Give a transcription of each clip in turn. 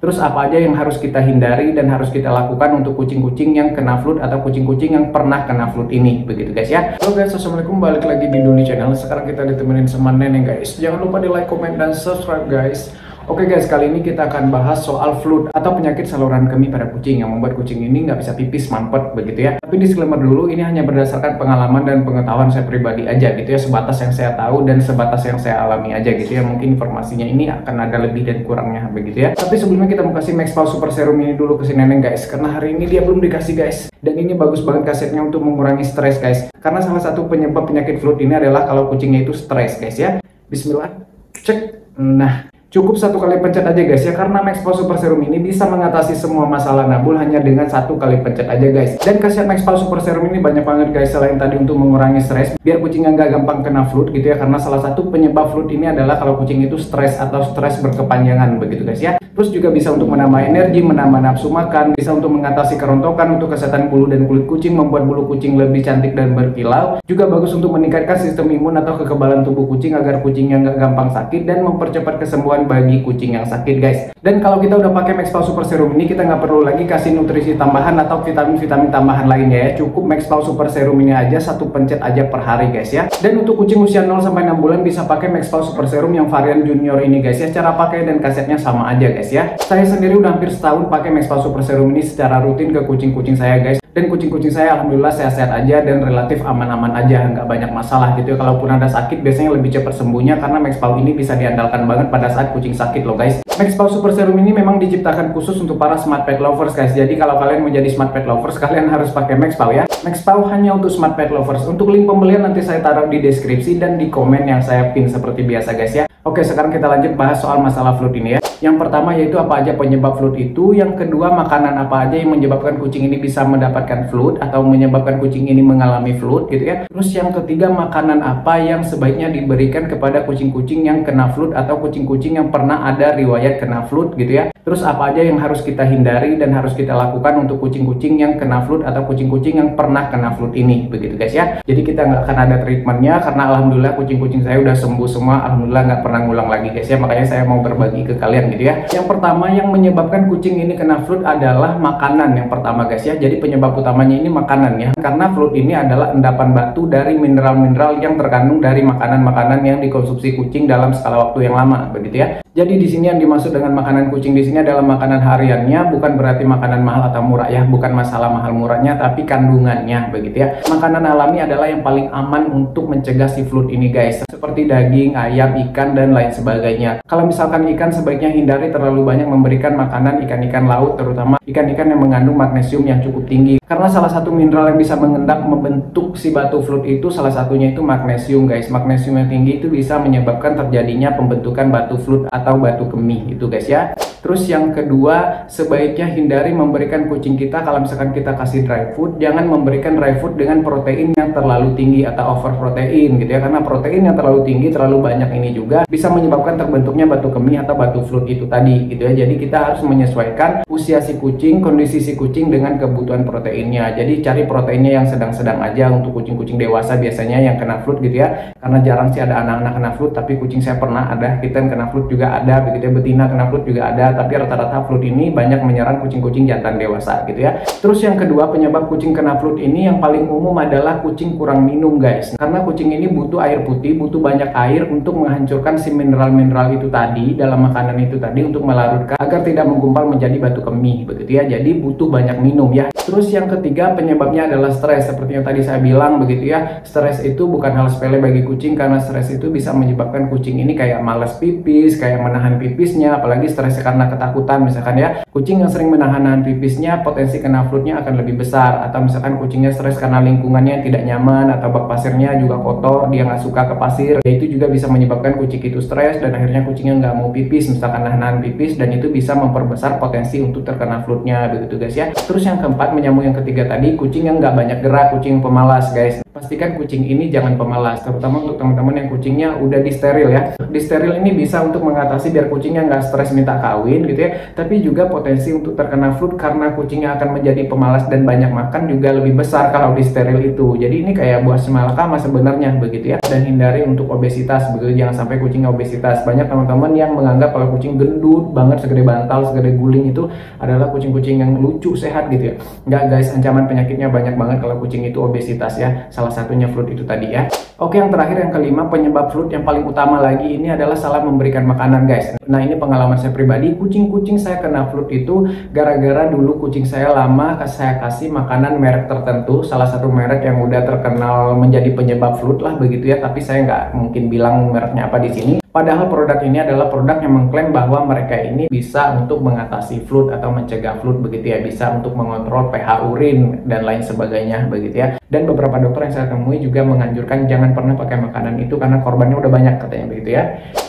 Terus apa aja yang harus kita hindari dan harus kita lakukan untuk kucing-kucing yang kena flu atau kucing-kucing yang pernah kena flu ini, begitu guys ya. Halo guys, assalamualaikum, balik lagi di Doni Channel. Sekarang kita ditemenin sama Neneng guys. Jangan lupa di like, comment, dan subscribe guys. Oke guys, kali ini kita akan bahas soal flu atau penyakit saluran kemih pada kucing yang membuat kucing ini nggak bisa pipis, mampet begitu ya. Tapi disclaimer dulu, ini hanya berdasarkan pengalaman dan pengetahuan saya pribadi aja gitu ya, sebatas yang saya tahu dan sebatas yang saya alami aja gitu ya. Mungkin informasinya ini akan ada lebih dan kurangnya begitu ya. Tapi sebelumnya kita mau kasih Maxpal Super Serum ini dulu ke si Neneng guys, karena hari ini dia belum dikasih guys. Dan ini bagus banget kasetnya untuk mengurangi stres guys. Karena salah satu penyebab penyakit flu ini adalah kalau kucingnya itu stres guys ya. Bismillah, cek. Nah, cukup satu kali pencet aja guys ya, karena Maxpal Super Serum ini bisa mengatasi semua masalah nabul hanya dengan satu kali pencet aja guys. Dan khasiat Maxpal Super Serum ini banyak banget guys, selain tadi untuk mengurangi stres biar kucingnya nggak gampang kena flu gitu ya, karena salah satu penyebab flu ini adalah kalau kucing itu stres atau stres berkepanjangan begitu guys ya. Terus juga bisa untuk menambah energi, menambah nafsu makan, bisa untuk mengatasi kerontokan, untuk kesehatan bulu dan kulit kucing, membuat bulu kucing lebih cantik dan berkilau. Juga bagus untuk meningkatkan sistem imun atau kekebalan tubuh kucing agar kucingnya nggak gampang sakit dan mempercepat kesembuhan bagi kucing yang sakit guys. Dan kalau kita udah pakai Maxpal Super Serum ini, kita nggak perlu lagi kasih nutrisi tambahan atau vitamin-vitamin tambahan lainnya ya. Cukup Maxpal Super Serum ini aja, satu pencet aja per hari guys ya. Dan untuk kucing usia 0 sampai 6 bulan bisa pakai Maxpal Super Serum yang varian junior ini guys ya. Cara pakai dan kasetnya sama aja guys ya. Saya sendiri udah hampir setahun pakai Maxpal Super Serum ini secara rutin ke kucing-kucing saya guys. Dan kucing-kucing saya alhamdulillah sehat-sehat aja dan relatif aman-aman aja, nggak banyak masalah gitu ya. Kalaupun ada sakit biasanya lebih cepat sembuhnya karena Maxpal ini bisa diandalkan banget pada saat kucing sakit loh guys. Maxpal Super Serum ini memang diciptakan khusus untuk para smart pet lovers guys. Jadi kalau kalian menjadi smart pet lovers, kalian harus pakai Maxpal ya. Maxpal hanya untuk smart pet lovers. Untuk link pembelian nanti saya taruh di deskripsi dan di komen yang saya pin seperti biasa guys ya. Oke, sekarang kita lanjut bahas soal masalah flu ini ya. Yang pertama yaitu apa aja penyebab flu itu. Yang kedua, makanan apa aja yang menyebabkan kucing ini bisa mendapatkan flu atau menyebabkan kucing ini mengalami flu gitu ya. Terus yang ketiga, makanan apa yang sebaiknya diberikan kepada kucing-kucing yang kena flu atau kucing-kucing yang pernah ada riwayat kena flu gitu ya. Terus apa aja yang harus kita hindari dan harus kita lakukan untuk kucing-kucing yang kena flu atau kucing-kucing yang pernah kena flu ini begitu guys ya. Jadi kita nggak akan ada treatmentnya karena alhamdulillah kucing-kucing saya udah sembuh semua, alhamdulillah nggak pernah ngulang lagi guys ya. Makanya saya mau berbagi ke kalian gitu ya. Yang pertama yang menyebabkan kucing ini kena flu adalah makanan yang pertama guys ya. Jadi penyebab utamanya ini makanan ya. Karena flu ini adalah endapan batu dari mineral-mineral yang terkandung dari makanan-makanan yang dikonsumsi kucing dalam skala waktu yang lama begitu ya. Jadi di sini yang dimaksud dengan makanan kucing di sini adalah makanan hariannya, bukan berarti makanan mahal atau murah ya, bukan masalah mahal murahnya tapi kandungannya begitu ya. Makanan alami adalah yang paling aman untuk mencegah si flu ini guys. Seperti daging, ayam, ikan dan lain sebagainya. Kalau misalkan ikan sebaiknya hindari terlalu banyak memberikan makanan ikan-ikan laut, terutama ikan-ikan yang mengandung magnesium yang cukup tinggi. Karena salah satu mineral yang bisa mengendap membentuk si batu flu itu salah satunya itu magnesium guys. Magnesium yang tinggi itu bisa menyebabkan terjadinya pembentukan batu flu atau batu kemih itu guys ya. Terus yang kedua, sebaiknya hindari memberikan kucing kita kalau misalkan kita kasih dry food, jangan memberikan dry food dengan protein yang terlalu tinggi atau over protein gitu ya. Karena protein yang terlalu tinggi, terlalu banyak ini juga bisa menyebabkan terbentuknya batu kemih atau batu flu itu tadi gitu ya. Jadi kita harus menyesuaikan usia si kucing, kondisi si kucing dengan kebutuhan proteinnya. Jadi cari proteinnya yang sedang-sedang aja untuk kucing-kucing dewasa biasanya yang kena flu gitu ya. Karena jarang sih ada anak-anak kena flu, tapi kucing saya pernah ada, kitten kena flu juga ada begitu ya, betina kena flu juga ada. Tapi rata-rata flu ini banyak menyerang kucing-kucing jantan dewasa gitu ya. Terus yang kedua, penyebab kucing kena flu ini yang paling umum adalah kucing kurang minum guys. Karena kucing ini butuh air putih, butuh banyak air untuk menghancurkan si mineral-mineral itu tadi dalam makanan itu tadi untuk melarutkan agar tidak menggumpal menjadi batu kemih begitu ya. Jadi butuh banyak minum ya. Terus yang ketiga, penyebabnya adalah stres. Seperti yang tadi saya bilang begitu ya. Stres itu bukan hal sepele bagi kucing karena stres itu bisa menyebabkan kucing ini kayak malas pipis, kayak menahan pipisnya, apalagi stresnya karena ketakutan misalkan ya. Kucing yang sering menahan pipisnya potensi kena flu-nya akan lebih besar. Atau misalkan kucingnya stres karena lingkungannya yang tidak nyaman atau bak pasirnya juga kotor, dia nggak suka ke pasir, ya itu juga bisa menyebabkan kucing itu stres dan akhirnya kucingnya nggak mau pipis, misalkan nahan pipis, dan itu bisa memperbesar potensi untuk terkena flu-nya begitu guys ya. Terus yang keempat, menyambung yang ketiga tadi, kucing yang nggak banyak gerak, kucing pemalas guys. pastikan kucing ini jangan pemalas, terutama untuk teman-teman yang kucingnya udah disteril ya. Disteril ini bisa untuk mengatasi biar kucingnya nggak stres minta kawin gitu ya, tapi juga potensi untuk terkena flu karena kucingnya akan menjadi pemalas dan banyak makan juga lebih besar kalau disteril itu. Jadi ini kayak buah simalakama sebenarnya begitu ya. Dan hindari untuk obesitas begitu, jangan sampai kucingnya obesitas. Banyak teman-teman yang menganggap kalau kucing gendut banget segede bantal, segede guling itu adalah kucing-kucing yang lucu, sehat gitu ya. Nggak guys, ancaman penyakitnya banyak banget kalau kucing itu obesitas ya. Salah satunya flu itu tadi ya. Oke, yang terakhir yang kelima, penyebab flu yang paling utama lagi ini adalah salah memberikan makanan guys. Nah ini pengalaman saya pribadi, kucing-kucing saya kena flu itu gara-gara dulu kucing saya lama saya kasih makanan merek tertentu, salah satu merek yang udah terkenal menjadi penyebab flu lah begitu ya, tapi saya nggak mungkin bilang mereknya apa di sini. Padahal produk ini adalah produk yang mengklaim bahwa mereka ini bisa untuk mengatasi flu atau mencegah flu begitu ya, bisa untuk mengontrol pH urin dan lain sebagainya begitu ya. Dan beberapa dokter yang saya temui juga menganjurkan jangan pernah pakai makanan itu karena korbannya udah banyak katanya begitu ya.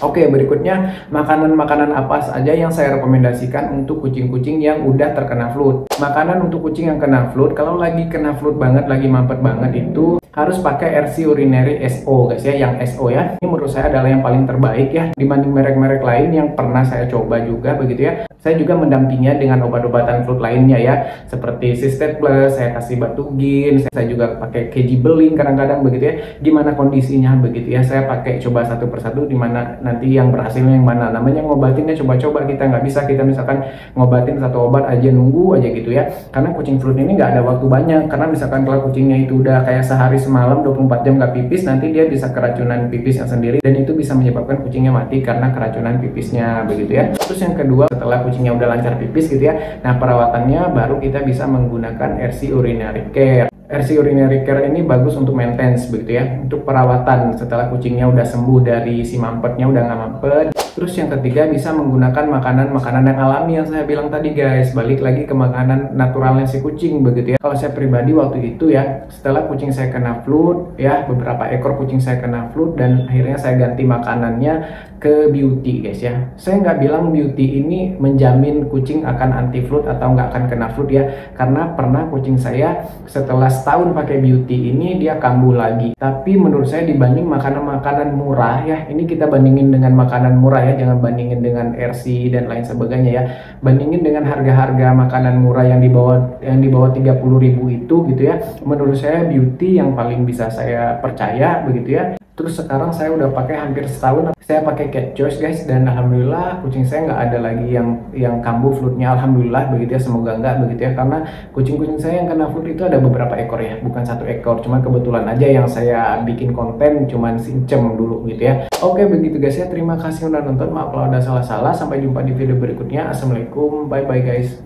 Oke, berikutnya makanan-makanan apa saja yang saya rekomendasikan untuk kucing-kucing yang udah terkena flu. Makanan untuk kucing yang kena flu, kalau lagi kena flu banget, lagi mampet banget itu harus pakai RC Urinary SO guys ya, yang SO ya. Ini menurut saya adalah yang paling terbaik ya dibanding merek-merek lain yang pernah saya coba juga begitu ya. Saya juga mendampinginya dengan obat-obatan flu lainnya ya, seperti Systed Plus, saya kasih Batugin, saya juga pakai KG Beling kadang-kadang begitu ya. Gimana kondisinya begitu ya, saya pakai coba satu persatu, dimana nanti yang berhasilnya yang mana. Namanya ngobatinnya coba-coba, kita nggak bisa kita misalkan ngobatin satu obat aja nunggu aja gitu ya. Karena kucing flu ini nggak ada waktu banyak, karena misalkan kalau kucingnya itu udah kayak sehari semalam 24 jam nggak pipis, nanti dia bisa keracunan pipisnya sendiri dan itu bisa menyebabkan kucingnya mati karena keracunan pipisnya begitu ya. Terus yang kedua, setelah kucingnya udah lancar pipis gitu ya, nah perawatannya baru kita bisa menggunakan RC Urinary Care. RC Urinary Care ini bagus untuk maintenance begitu ya, untuk perawatan setelah kucingnya udah sembuh dari si mampetnya, udah nggak mampet. Terus yang ketiga, bisa menggunakan makanan-makanan yang alami yang saya bilang tadi guys. Balik lagi ke makanan naturalnya si kucing begitu ya. Kalau saya pribadi waktu itu ya, setelah kucing saya kena flu ya, beberapa ekor kucing saya kena flu dan akhirnya saya ganti makanannya ke Beauty guys ya. Saya nggak bilang Beauty ini menjamin kucing akan anti flu atau nggak akan kena flu ya, karena pernah kucing saya setelah setahun pakai Beauty ini dia kambuh lagi. Tapi menurut saya dibanding makanan-makanan murah ya, ini kita bandingin dengan makanan murah ya, jangan bandingin dengan RC dan lain sebagainya ya. Bandingin dengan harga-harga makanan murah yang di bawah 30.000 itu gitu ya. Menurut saya Beauty yang paling bisa saya percaya begitu ya. Terus sekarang saya udah pakai hampir setahun, saya pakai Cat Choice guys, dan alhamdulillah kucing saya nggak ada lagi yang kambuh flu-nya, alhamdulillah begitu ya, semoga nggak begitu ya, karena kucing-kucing saya yang kena flu itu ada beberapa ekor ya, bukan satu ekor, cuman kebetulan aja yang saya bikin konten cuman sincem dulu gitu ya. Oke begitu guys ya, terima kasih udah nonton, maaf kalau ada salah-salah, sampai jumpa di video berikutnya, assalamualaikum, bye bye guys.